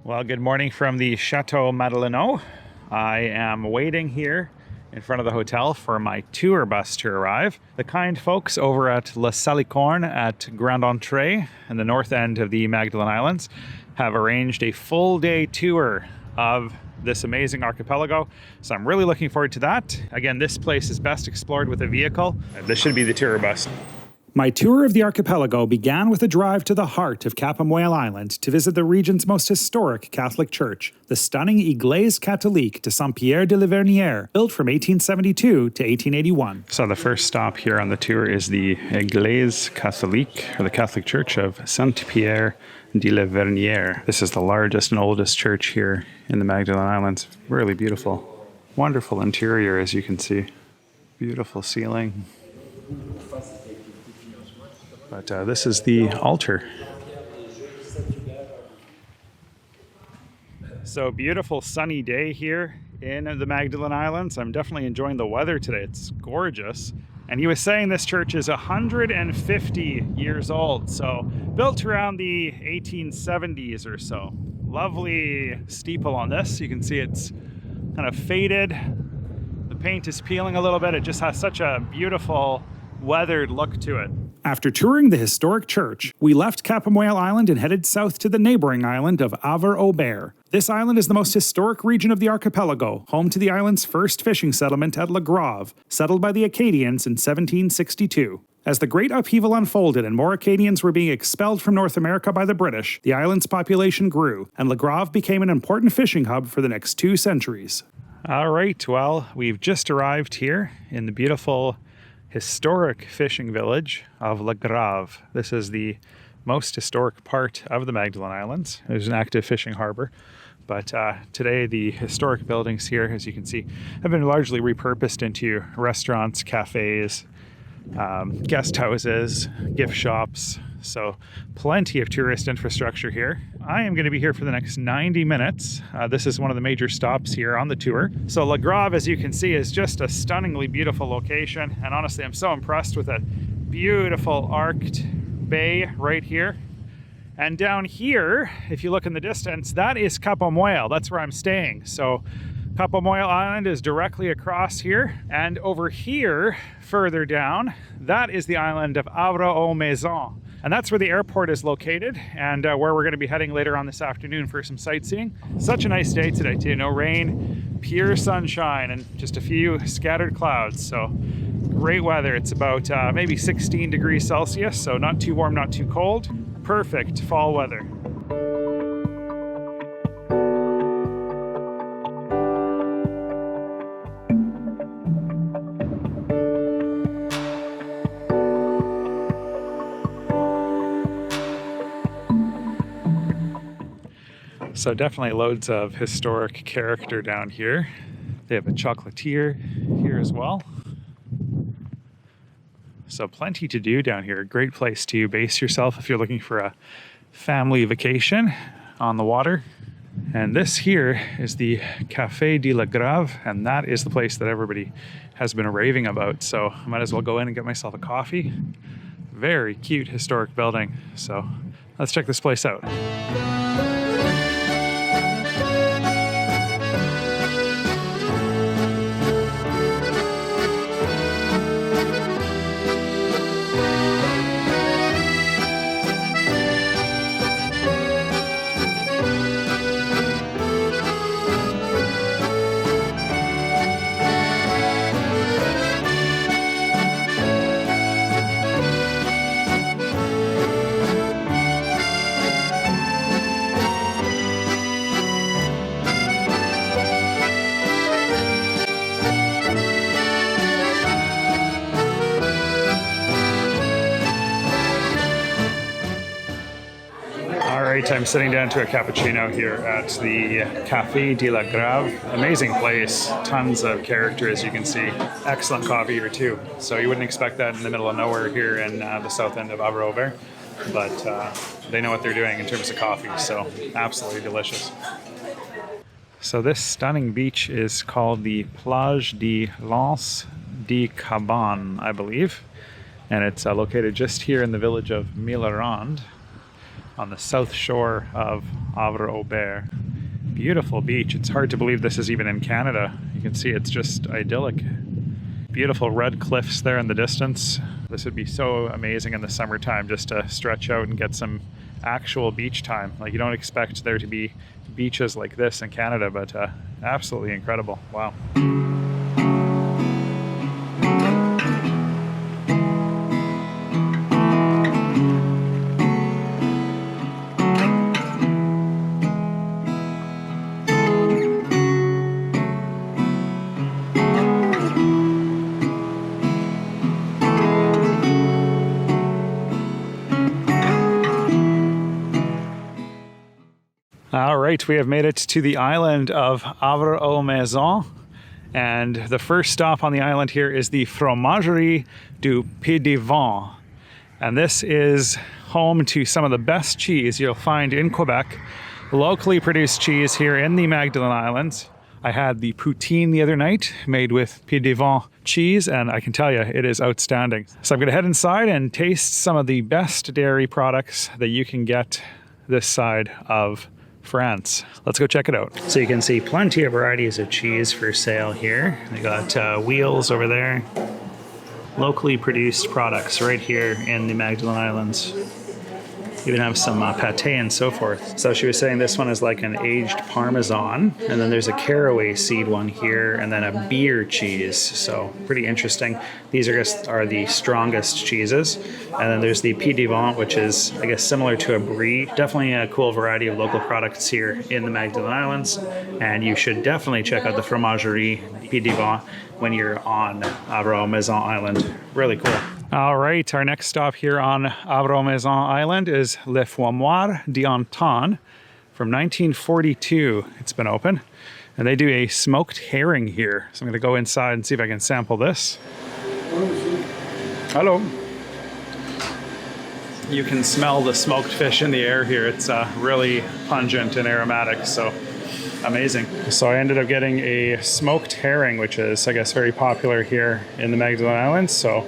Well, good morning from the Chateau Madeleine. I am waiting here in front of the hotel for my tour bus to arrive. The kind folks over at La Salicorne at Grande Entrée in the north end of the Magdalen Islands have arranged a full day tour of this amazing archipelago. So I'm really looking forward to that. Again, this place is best explored with a vehicle. This should be the tour bus. My tour of the archipelago began with a drive to the heart of Cap-aux-Meules Island to visit the region's most historic Catholic church, the stunning Église catholique de Saint-Pierre-de-La, Vernière, built from 1872 to 1881. So the first stop here on the tour is the Église catholique, or the Catholic Church of Saint-Pierre-de-La Vernière. This is the largest and oldest church here in the Magdalen Islands. Really beautiful. Wonderful interior, as you can see. Beautiful ceiling. But this is the altar. So beautiful sunny day here in the Magdalen Islands. I'm definitely enjoying the weather today. It's gorgeous. And he was saying this church is 150 years old. So built around the 1870s or so. Lovely steeple on this. You can see it's kind of faded. The paint is peeling a little bit. It just has such a beautiful weathered look to it. After touring the historic church, we left Cap-aux-Meules Island and headed south to the neighboring island of Havre-Aubert. This island is the most historic region of the archipelago, home to the island's first fishing settlement at Le Grave, settled by the Acadians in 1762. As the great upheaval unfolded and more Acadians were being expelled from North America by the British, the island's population grew, and Le Grave became an important fishing hub for the next 2 centuries. All right, well, we've just arrived here in the beautiful historic fishing village of Le Grave. This is the most historic part of the Magdalen Islands. There's an active fishing harbor, but today the historic buildings here, as you can see, have been largely repurposed into restaurants, cafes, guest houses, gift shops. So plenty of tourist infrastructure here. I am going to be here for the next 90 minutes. This is one of the major stops here on the tour. So Le Grave, as you can see, is just a stunningly beautiful location. And honestly, I'm so impressed with that beautiful arced bay right here. And down here, if you look in the distance, that is Cap-aux-Meules. That's where I'm staying. So Cap-aux-Meules Island is directly across here. And over here, further down, that is the island of Havre-aux-Maisons. And that's where the airport is located and where we're going to be heading later on this afternoon for some sightseeing. Such a nice day today too. No rain, pure sunshine, and just a few scattered clouds. So great weather. It's about maybe 16 degrees Celsius, so not too warm, not too cold. Perfect fall weather. So definitely loads of historic character down here. They have a chocolatier here as well. So plenty to do down here. A great place to base yourself if you're looking for a family vacation on the water. And this here is the Café de la Grave, and that is the place that everybody has been raving about. So I might as well go in and get myself a coffee. Very cute historic building. So let's check this place out. right, I'm sitting down to a cappuccino here at the Café de la Grave. Amazing place, tons of character as you can see. Excellent coffee here too. So you wouldn't expect that in the middle of nowhere here in the south end of Havre-Aubert, but they know what they're doing in terms of coffee, so absolutely delicious. So this stunning beach is called the Plage L'Anse de Cabane, I believe. And it's located just here in the village of Millerand on the south shore of Havre-Aubert. Beautiful beach. It's hard to believe this is even in Canada. You can see it's just idyllic. Beautiful red cliffs there in the distance. This would be so amazing in the summertime just to stretch out and get some actual beach time. Like, you don't expect there to be beaches like this in Canada, but absolutely incredible. Wow. All right, we have made it to the island of Havre-aux-Maisons, and the first stop on the island here is the Fromagerie du Pied de Vent, and this is home to some of the best cheese you'll find in Quebec, locally produced cheese here in the Magdalen Islands. I had the poutine the other night made with Pied de Vent cheese, and I can tell you it is outstanding. So I'm going to head inside and taste some of the best dairy products that you can get this side of France. Let's go check it out. So you can see plenty of varieties of cheese for sale here. They got wheels over there. Locally produced products right here in the Magdalen Islands. Even have some pate and so forth. So she was saying this one is like an aged Parmesan, and then there's a caraway seed one here, and then a beer cheese. So pretty interesting. These are the strongest cheeses. And then there's the Pied de Vent, which is, I guess, similar to a brie. Definitely a cool variety of local products here in the Magdalen Islands. And you should definitely check out the Fromagerie Pied de Vent when you're on Havre-aux-Maisons Island. Really cool. All right, our next stop here on Havre-aux-Maisons Island is Le Fumoir d'Antan from 1942. It's been open, and they do a smoked herring here. So I'm going to go inside and see if I can sample this. Hello. You can smell the smoked fish in the air here. It's really pungent and aromatic, so amazing. So I ended up getting a smoked herring, which is, I guess, very popular here in the Magdalen Islands. So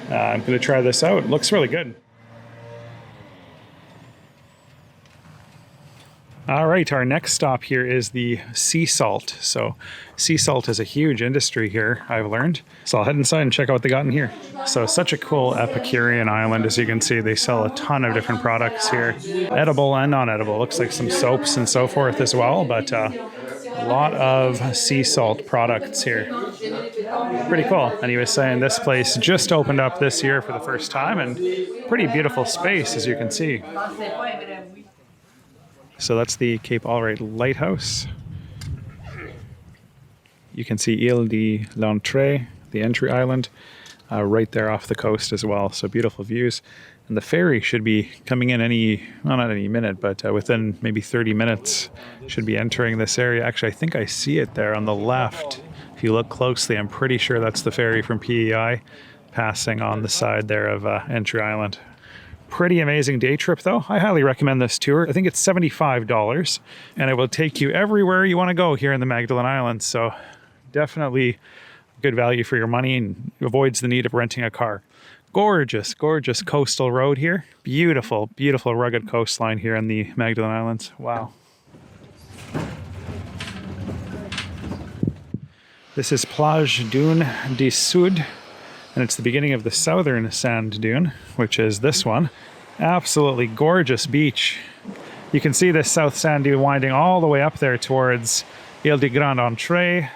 I'm going to try this out. It looks really good. All right, our next stop here is the sea salt. So sea salt is a huge industry here, I've learned. So I'll head inside and check out what they got in here. So such a cool Epicurean island. As you can see, they sell a ton of different products here. Edible and non-edible. Looks like some soaps and so forth as well, but a lot of sea salt products here. Pretty cool. And he was saying this place just opened up this year for the first time, and pretty beautiful space, as you can see. So that's the Cape Allray Lighthouse. You can see Île de l'Entrée, the entry island, right there off the coast as well. So beautiful views. And the ferry should be coming in not any minute, but within maybe 30 minutes should be entering this area. Actually, I think I see it there on the left. If you look closely, I'm pretty sure that's the ferry from PEI passing on the side there of Entry Island. Pretty amazing day trip though. I highly recommend this tour. I think it's $75 and it will take you everywhere you want to go here in the Magdalen Islands. So definitely good value for your money and avoids the need of renting a car. Gorgeous, gorgeous coastal road here. Beautiful, beautiful rugged coastline here in the Magdalen Islands. Wow. This is Plage du Sud, and it's the beginning of the southern sand dune, which is this one. Absolutely gorgeous beach. You can see this south sand dune winding all the way up there towards Île de Grande Entrée.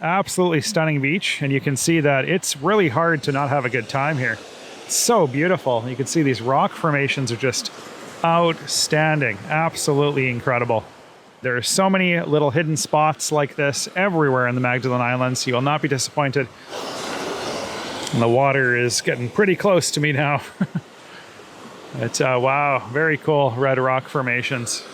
Absolutely stunning beach, and you can see that it's really hard to not have a good time here. It's so beautiful. You can see these rock formations are just outstanding. Absolutely incredible. There are so many little hidden spots like this everywhere in the Magdalen Islands. You will not be disappointed. And the water is getting pretty close to me now. It's, wow, very cool red rock formations.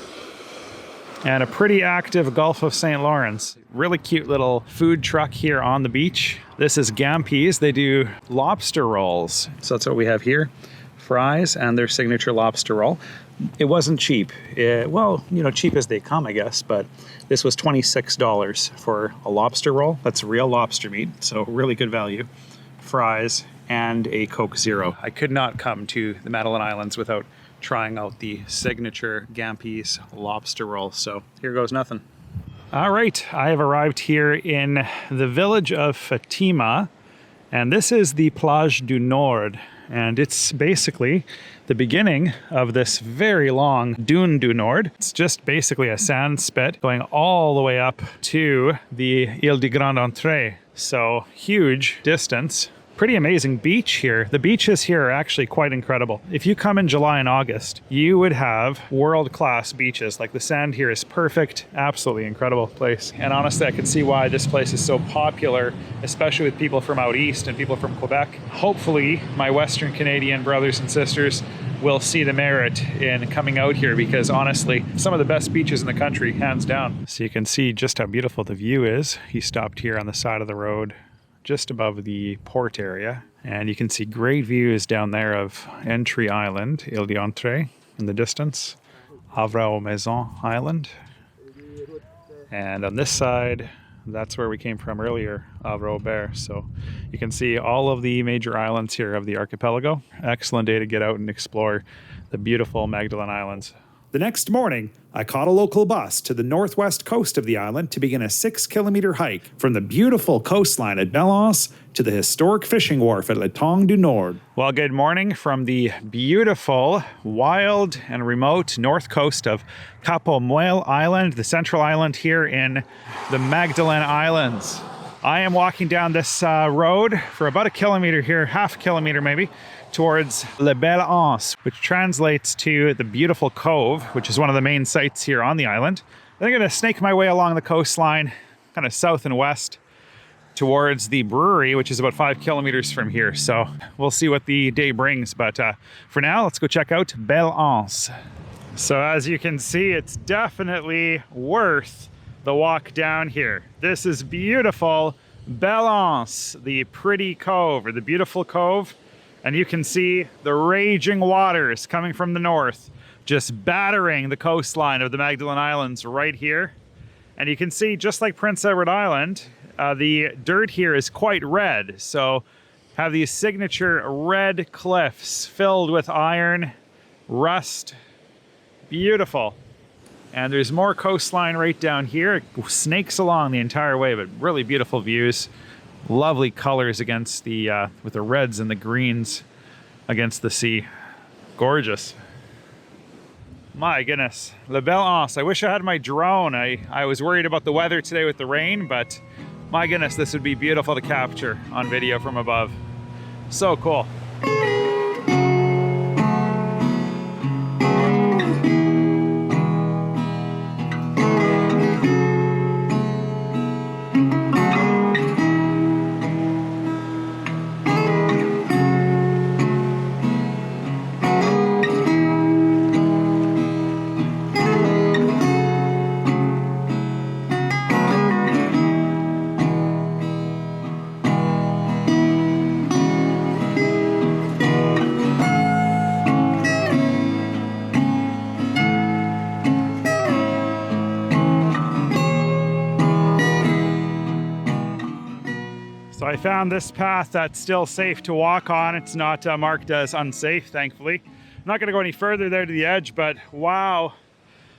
And a pretty active Gulf of St. Lawrence. Really cute little food truck here on the beach. This is Gampi's. They do lobster rolls. So that's what we have here. Fries and their signature lobster roll. It wasn't cheap. Well, you know, cheap as they come, I guess, but this was $26 for a lobster roll. That's real lobster meat, so really good value. Fries and a Coke Zero. I could not come to the Magdalen Islands without trying out the signature Gampi's lobster roll. So here goes nothing. All right, I have arrived here in the village of Fatima, and this is the Plage du Nord, and it's basically the beginning of this very long Dune du Nord. It's just basically a sand spit going all the way up to the Ile de Grande Entrée. So huge distance. Pretty amazing beach here. The beaches here are actually quite incredible. If you come in July and August, you would have world-class beaches. Like the sand here is perfect, absolutely incredible place. And honestly, I can see why this place is so popular, especially with people from out east and people from Quebec. Hopefully, my Western Canadian brothers and sisters will see the merit in coming out here because honestly, some of the best beaches in the country, hands down. So you can see just how beautiful the view is. He stopped here on the side of the road, just above the port area, and you can see great views down there of Entry Island, Ile d'Entrée in the distance, Havre-aux-Maisons Island, and on this side, that's where we came from earlier, Havre-Aubert. So you can see all of the major islands here of the archipelago. Excellent day to get out and explore the beautiful Magdalen Islands. The next morning, I caught a local bus to the northwest coast of the island to begin a 6-kilometer hike from the beautiful coastline at Belle Anse to the historic fishing wharf at L'Étang du Nord. Well, good morning from the beautiful, wild, and remote north coast of Cap-aux-Meules Island, the central island here in the Magdalen Islands. I am walking down this road for about a kilometer here, half a kilometer maybe, towards La Belle Anse, which translates to the beautiful cove, which is one of the main sites here on the island. Then I'm going to snake my way along the coastline, kind of south and west, towards the brewery, which is about 5 kilometers from here. So we'll see what the day brings. But for now, let's go check out Belle Anse. So as you can see, it's definitely worth the walk down here. This is beautiful Belle Anse, the pretty cove, or the beautiful cove. And you can see the raging waters coming from the north, just battering the coastline of the Magdalen Islands right here. And you can see, just like Prince Edward Island, the dirt here is quite red. So have these signature red cliffs filled with iron, rust, beautiful. And there's more coastline right down here. It snakes along the entire way, but really beautiful views. Lovely colors against the, with the reds and the greens against the sea. Gorgeous. My goodness. La Belle Anse. I wish I had my drone. I was worried about the weather today with the rain, but my goodness, this would be beautiful to capture on video from above. So cool. So I found this path that's still safe to walk on. It's not marked as unsafe, thankfully. I'm not going to go any further there to the edge, but wow,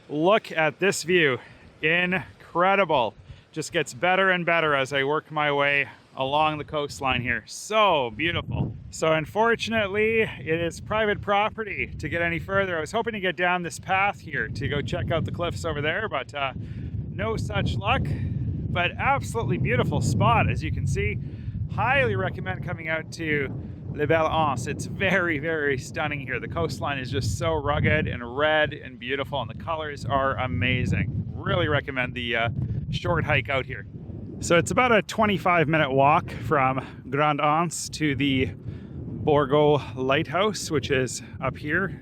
look at this view. Incredible. Just gets better and better as I work my way along the coastline here. So beautiful. So unfortunately, it is private property to get any further. I was hoping to get down this path here to go check out the cliffs over there, but no such luck. But absolutely beautiful spot, as you can see. Highly recommend coming out to La Belle Anse. It's very, very stunning here. The coastline is just so rugged and red and beautiful, and the colors are amazing. Really recommend the short hike out here. So it's about a 25-minute walk from Grande Anse to the Borgo Lighthouse, which is up here.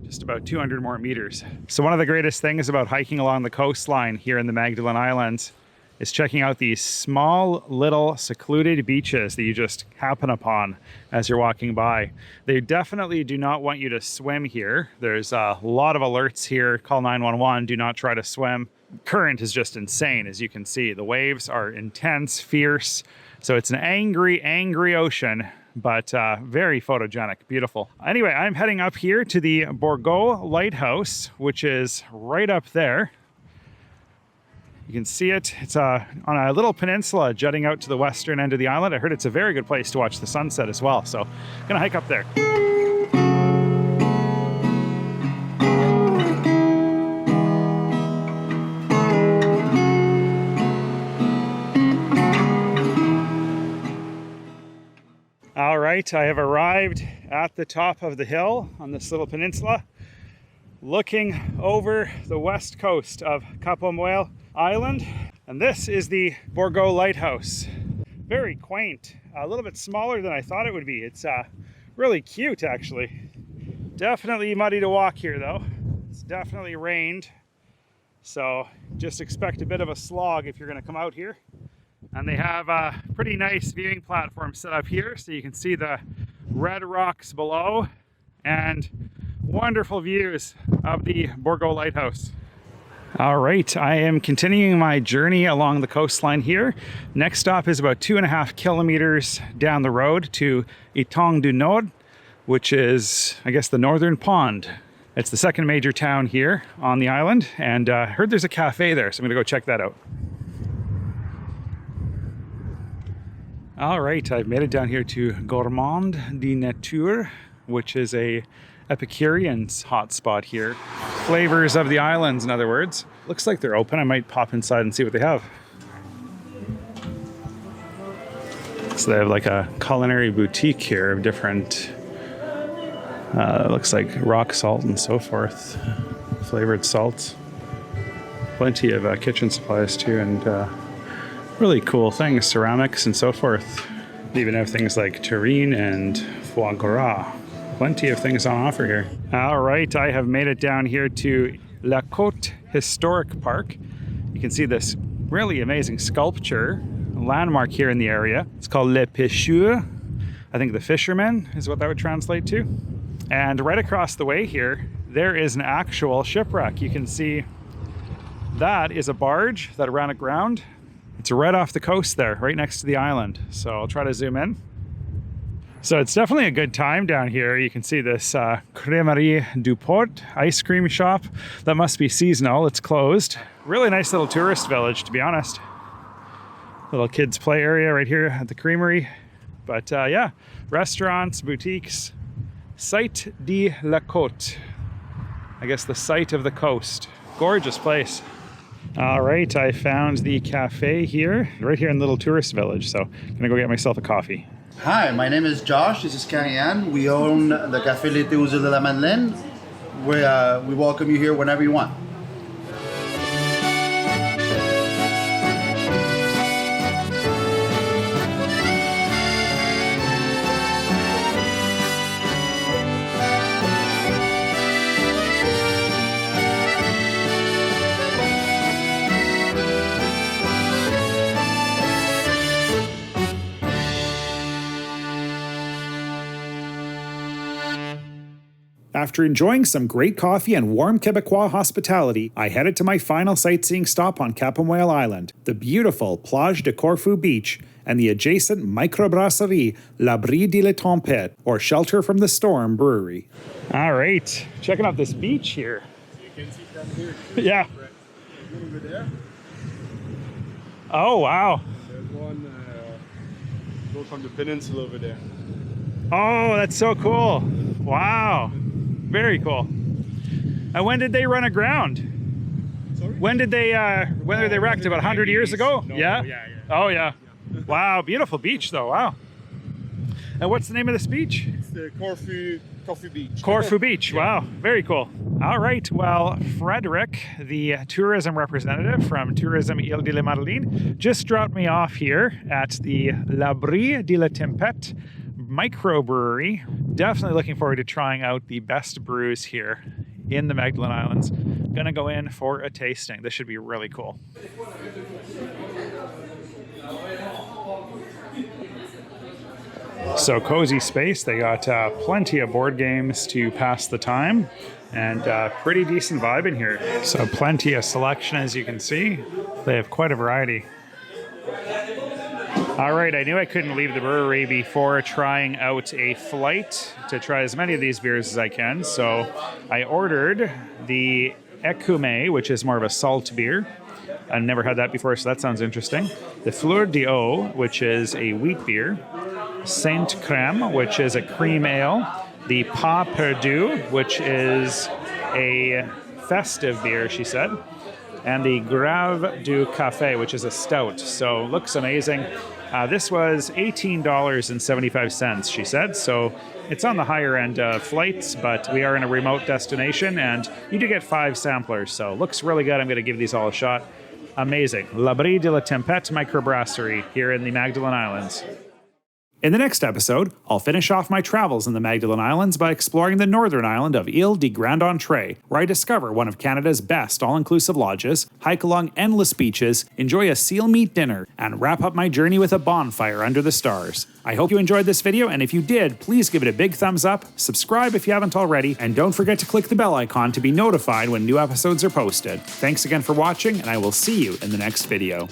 just about 200 more meters. So one of the greatest things about hiking along the coastline here in the Magdalen Islands is checking out these small, little, secluded beaches that you just happen upon as you're walking by. They definitely do not want you to swim here. There's a lot of alerts here. Call 911, do not try to swim. Current is just insane, as you can see. The waves are intense, fierce. So it's an angry, angry ocean, but very photogenic, beautiful. Anyway, I'm heading up here to the Borgo Lighthouse, which is right up there. You can see it. It's on a little peninsula jutting out to the western end of the island. I heard it's a very good place to watch the sunset as well. So I'm gonna hike up there. All right, I have arrived at the top of the hill on this little peninsula, looking over the west coast of Cap-aux-Meules Island, and this is the Borgo Lighthouse. Very quaint, a little bit smaller than I thought it would be. It's really cute, actually. Definitely muddy to walk here, though. It's definitely rained, so just expect a bit of a slog if you're going to come out here. And they have a pretty nice viewing platform set up here, so you can see the red rocks below and wonderful views of the Borgo Lighthouse. All right, I am continuing my journey along the coastline here. Next stop is about 2.5 kilometers down the road to Étang du Nord, which is, I guess, the northern pond. It's the second major town here on the island, and I heard there's a cafe there, so I'm gonna go check that out. All right, I've made it down here to Gourmande de Nature, which is a Epicurean's hotspot here. Flavors of the islands, in other words. Looks like they're open. I might pop inside and see what they have. So they have like a culinary boutique here of different, looks like rock salt and so forth. Flavored salts. Plenty of kitchen supplies too, and really cool things, ceramics and so forth. They even have things like terrine and foie gras. Plenty of things on offer here. All right, I have made it down here to La Côte Historic Park. You can see this really amazing sculpture, a landmark here in the area. It's called Les Pêcheurs. I think the fishermen is what that would translate to. And right across the way here, there is an actual shipwreck. You can see that is a barge that ran aground. It's right off the coast there, right next to the island. So I'll try to zoom in. So it's definitely a good time down here. You can see this Crèmerie du Port ice cream shop. That must be seasonal, it's closed. Really nice little tourist village, to be honest. Little kids play area right here at the creamery. But yeah, restaurants, boutiques. Site de la Côte. I guess the site of the coast. Gorgeous place. All right, I found the cafe here, right here in Little Tourist Village. So I'm gonna go get myself a coffee. Hi, my name is Josh. This is Carrie-Anne. We own the Café Les Îles-de-la-Madeleine. We welcome you here whenever you want. After enjoying some great coffee and warm Quebecois hospitality, I headed to my final sightseeing stop on Cap-aux-Meules Island, the beautiful Plage Corfu Beach, and the adjacent microbrasserie L'Abri de la Tempête, or Shelter from the Storm Brewery. All right, checking out this beach here. You can see from here. Yeah. Over there. Oh, wow. There's one goes from the peninsula over there. Oh, that's so cool. Wow. Very cool. And when did they run aground? Sorry? When did they, when were they wrecked? About 100 years ago? No, Yeah? yeah. Oh, yeah. Wow, beautiful beach though, wow. And what's the name of this beach? It's the Corfu Beach. Corfu Beach, wow, very cool. All right, well, Frederick, the tourism representative from Tourism Îles-de-la-Madeleine, just dropped me off here at the L'Abri de la Tempête microbrewery. Definitely looking forward to trying out the best brews here in the Magdalen Islands. Gonna go in for a tasting. This should be really cool. So cozy space. They got plenty of board games to pass the time, and pretty decent vibe in here. So plenty of selection, as you can see. They have quite a variety. All right, I knew I couldn't leave the brewery before trying out a flight to try as many of these beers as I can. So I ordered the Écumé, which is more of a salt beer. I've never had that before, so that sounds interesting. The Fleur d'Eau, which is a wheat beer. Saint Crème, which is a cream ale. The Pas Perdu, which is a festive beer, she said. And the Grave du Café, which is a stout. So looks amazing. This was $18.75, she said. So it's on the higher end of flights, but we are in a remote destination, and you do get 5 samplers. So looks really good. I'm going to give these all a shot. Amazing. L'Abri de la Tempête microbrasserie here in the Magdalen Islands. In the next episode, I'll finish off my travels in the Magdalen Islands by exploring the northern island of Ile de Grande Entrée, where I discover one of Canada's best all-inclusive lodges, hike along endless beaches, enjoy a seal meat dinner, and wrap up my journey with a bonfire under the stars. I hope you enjoyed this video, and if you did, please give it a big thumbs up, subscribe if you haven't already, and don't forget to click the bell icon to be notified when new episodes are posted. Thanks again for watching, and I will see you in the next video.